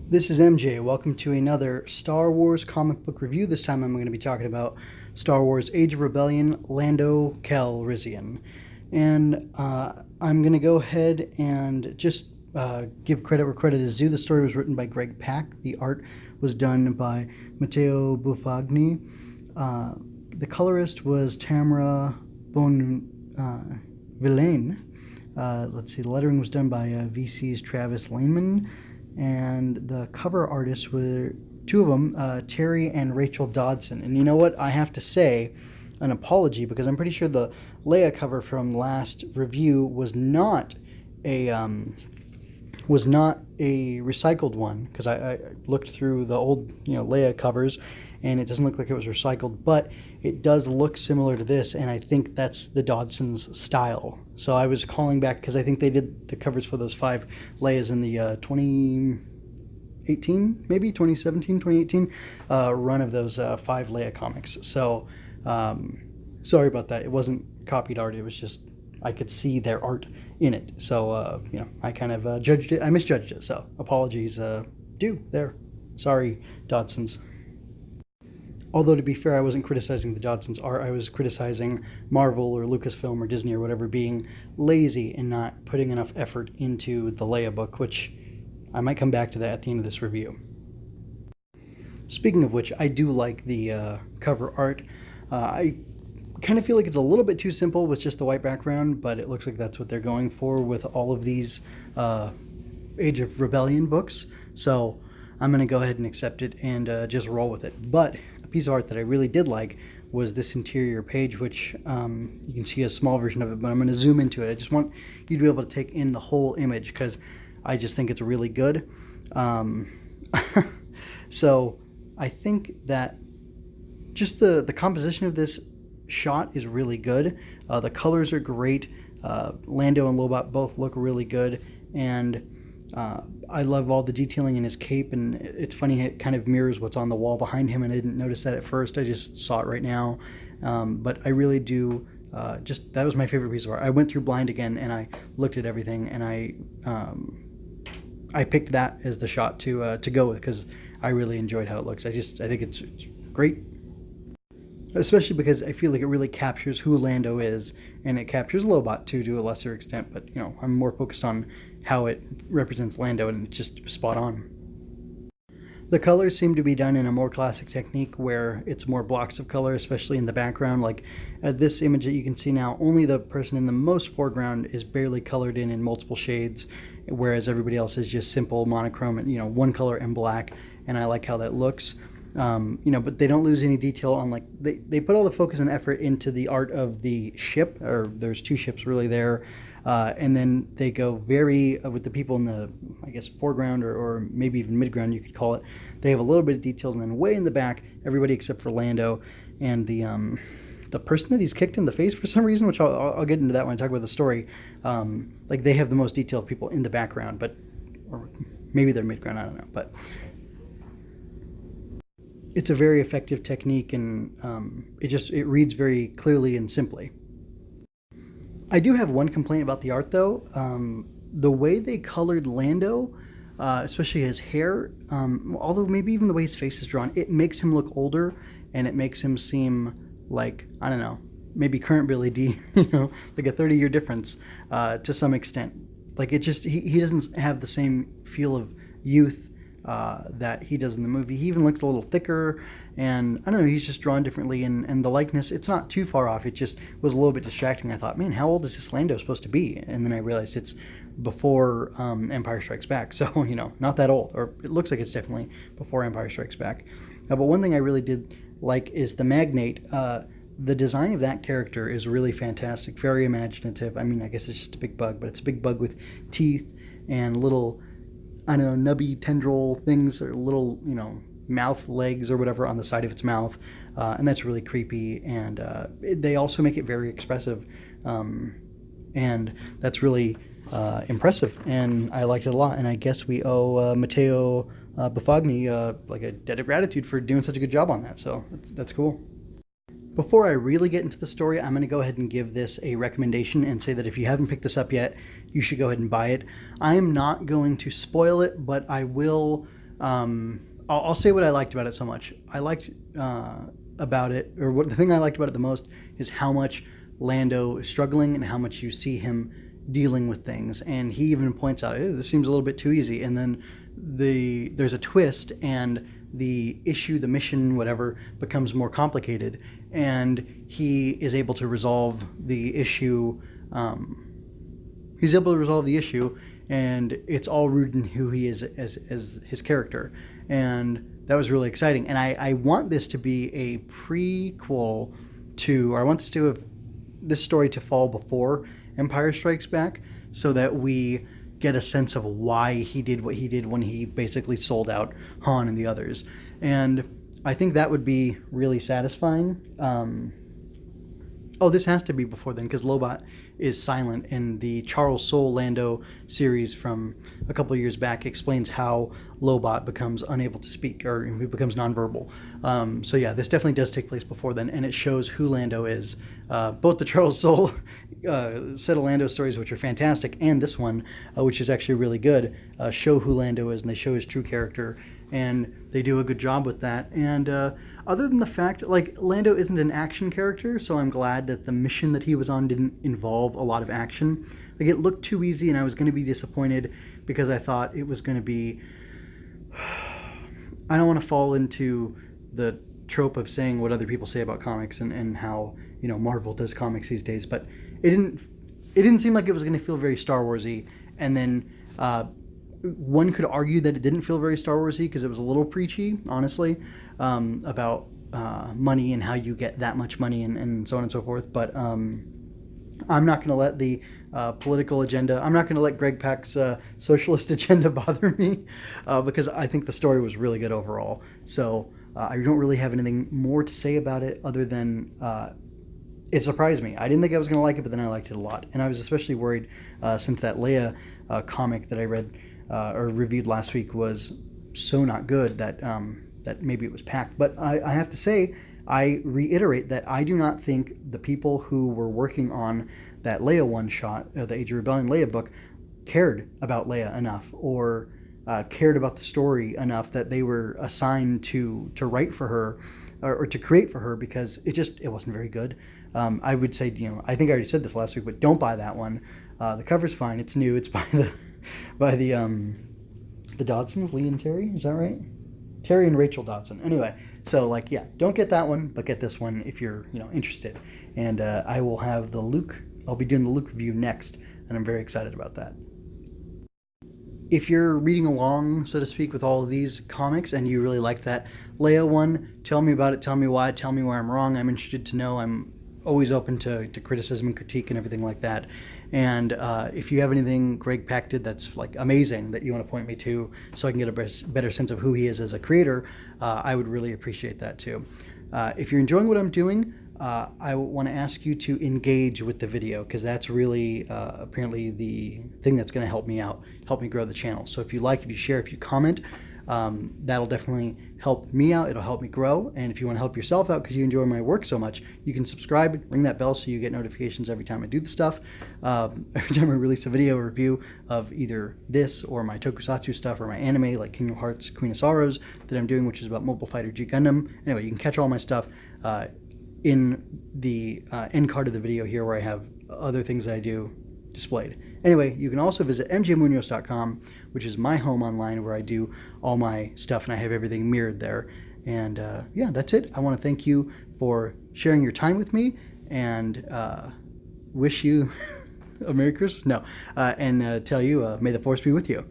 This is MJ. Welcome to another Star Wars comic book review. This time I'm going to be talking about Star Wars Age of Rebellion, Lando Calrissian. And I'm going to go ahead and just give credit where credit is due. The story was written by Greg Pak. The art was done by Matteo Buffagni. The colorist was Tamara Bonvillain. Let's see, the lettering was done by VC's Travis Laneman. And the cover artists were two of them, Terry and Rachel Dodson. And you know what? I have to say an apology because I'm pretty sure the Leia cover from last review was not a recycled one, because I looked through the old Leia covers and it doesn't look like it was recycled, but it does look similar to this, and I think that's the Dodson's style. So I was calling back because I think they did the covers for those 5 Leias in the 2018, maybe 2017, 2018 run of those 5 Leia comics. So sorry about that. It wasn't copied art. It was just I could see their art in it. So I kind of judged it. I misjudged it. So apologies due there. Sorry, Dodsons. Although, to be fair, I wasn't criticizing the Dodsons' art. I was criticizing Marvel or Lucasfilm or Disney or whatever being lazy and not putting enough effort into the Leia book, which I might come back to that at the end of this review. Speaking of which, I do like the cover art. I kind of feel like it's a little bit too simple with just the white background, but it looks like that's what they're going for with all of these Age of Rebellion books. So I'm going to go ahead and accept it and just roll with it. But piece of art that I really did like was this interior page, which you can see a small version of it, but I'm going to zoom into it. I just want you to be able to take in the whole image because I just think it's really good. So I think that just the composition of this shot is really good. The colors are great. Lando and Lobot both look really good, and I love all the detailing in his cape, and it's funny, it kind of mirrors what's on the wall behind him, and I didn't notice that at first. I just saw it right now. But I really do, that was my favorite piece of art. I went through Blind again, and I looked at everything, and I picked that as the shot to go with, because I really enjoyed how it looks. I think it's great. Especially because I feel like it really captures who Lando is, and it captures Lobot too to a lesser extent, but I'm more focused on how it represents Lando, and it's just spot on. The colors seem to be done in a more classic technique where it's more blocks of color, especially in the background. Like this image that you can see now, only the person in the most foreground is barely colored in multiple shades, whereas everybody else is just simple monochrome and one color and black, and I like how that looks. But they don't lose any detail on, like, they put all the focus and effort into the art of the ship, or there's 2 ships really there, and then they go very, with the people in the, I guess, foreground or maybe even midground, you could call it, they have a little bit of details, and then way in the back, everybody except for Lando and the person that he's kicked in the face for some reason, which I'll get into that when I talk about the story. Like, they have the most detailed people in the background, or maybe they're midground, I don't know, but it's a very effective technique, and it reads very clearly and simply. I do have one complaint about the art, though. The way they colored Lando, especially his hair, although maybe even the way his face is drawn, it makes him look older, and it makes him seem like, I don't know, maybe current Billy D, like a 30-year difference to some extent. Like, it just, he doesn't have the same feel of youth that he does in the movie. He even looks a little thicker, and I don't know, he's just drawn differently, and the likeness, it's not too far off. It just was a little bit distracting. I thought, man, how old is this Lando supposed to be? And then I realized it's before Empire Strikes Back, so not that old, or it looks like it's definitely before Empire Strikes Back. But one thing I really did like is the Magnate. The design of that character is really fantastic, very imaginative. I mean, I guess it's just a big bug, but it's a big bug with teeth and little, I don't know, nubby tendril things, or little, mouth legs or whatever on the side of its mouth. And that's really creepy. And they also make it very expressive. And that's really impressive. And I liked it a lot. And I guess we owe Matteo Buffagni like a debt of gratitude for doing such a good job on that. So that's cool. Before I really get into the story, I'm going to go ahead and give this a recommendation and say that if you haven't picked this up yet, you should go ahead and buy it. I am not going to spoil it, but I will I'll say what I liked about it so much. I liked about it, or what the thing I liked about it the most is how much Lando is struggling and how much you see him dealing with things. And he even points out, this seems a little bit too easy. And then there's a twist, and the issue, the mission, whatever, becomes more complicated, and he is able to resolve the issue. He's able to resolve the issue, and it's all rooted in who he is as his character, and that was really exciting. And I want this to be a prequel to, or I want this story to fall before Empire Strikes Back, so that we get a sense of why he did what he did when he basically sold out Han and the others. And I think that would be really satisfying. This has to be before then, because Lobot is silent, and the Charles Soule Lando series from a couple of years back explains how Lobot becomes unable to speak, or he becomes nonverbal. So yeah, this definitely does take place before then, and it shows who Lando is. Both the Charles Soule set of Lando stories, which are fantastic, and this one, which is actually really good, show who Lando is, and they show his true character, and they do a good job with that. And other than the fact, like, Lando isn't an action character, so I'm glad that the mission that he was on didn't involve a lot of action. Like, it looked too easy, and I was going to be disappointed because I thought it was going to be... I don't want to fall into the trope of saying what other people say about comics and how, Marvel does comics these days, but it didn't seem like it was going to feel very Star Warsy. And then one could argue that it didn't feel very Star Warsy because it was a little preachy, honestly, about money and how you get that much money and so on and so forth. But I'm not going to let the political agenda, I'm not going to let Greg Pak's socialist agenda bother me, because I think the story was really good overall. So I don't really have anything more to say about it other than it surprised me. I didn't think I was going to like it, but then I liked it a lot. And I was especially worried since that Leia comic that I read or reviewed last week was so not good that that maybe it was packed. But I have to say, I reiterate that I do not think the people who were working on that Leia one-shot, the Age of Rebellion Leia book, cared about Leia enough, or cared about the story enough that they were assigned to write for her or to create for her, because it wasn't very good. I would say, I think I already said this last week, but don't buy that one. The cover's fine. It's new. It's by the Dodsons, Lee and Terry. Is that right? Terry and Rachel Dodson. Anyway, so don't get that one, but get this one if you're interested. And I will have the Luke. I'll be doing the Luke review next, and I'm very excited about that. If you're reading along, so to speak, with all of these comics and you really like that Leia one, tell me about it. Tell me why. Tell me where I'm wrong. I'm interested to know. I'm always open to criticism and critique and everything like that. And if you have anything Greg Pak did that's amazing that you want to point me to so I can get a better sense of who he is as a creator, I would really appreciate that too. If you're enjoying what I'm doing, I want to ask you to engage with the video, because that's really apparently the thing that's going to help me out, help me grow the channel. So if you like, if you share, if you comment, that'll definitely help me out. It'll help me grow. And if you want to help yourself out because you enjoy my work so much, you can subscribe, ring that bell so you get notifications every time I do the stuff. Every time I release a video or review of either this or my tokusatsu stuff or my anime like Kingdom Hearts Queen of Sorrows that I'm doing, which is about Mobile Fighter G Gundam. Anyway, you can catch all my stuff in the end card of the video here, where I have other things that I do displayed. Anyway, you can also visit mjmunoz.com, which is my home online where I do all my stuff, and I have everything mirrored there. And yeah, that's it. I want to thank you for sharing your time with me, and wish you a Merry Christmas. No, and tell you, may the Force be with you.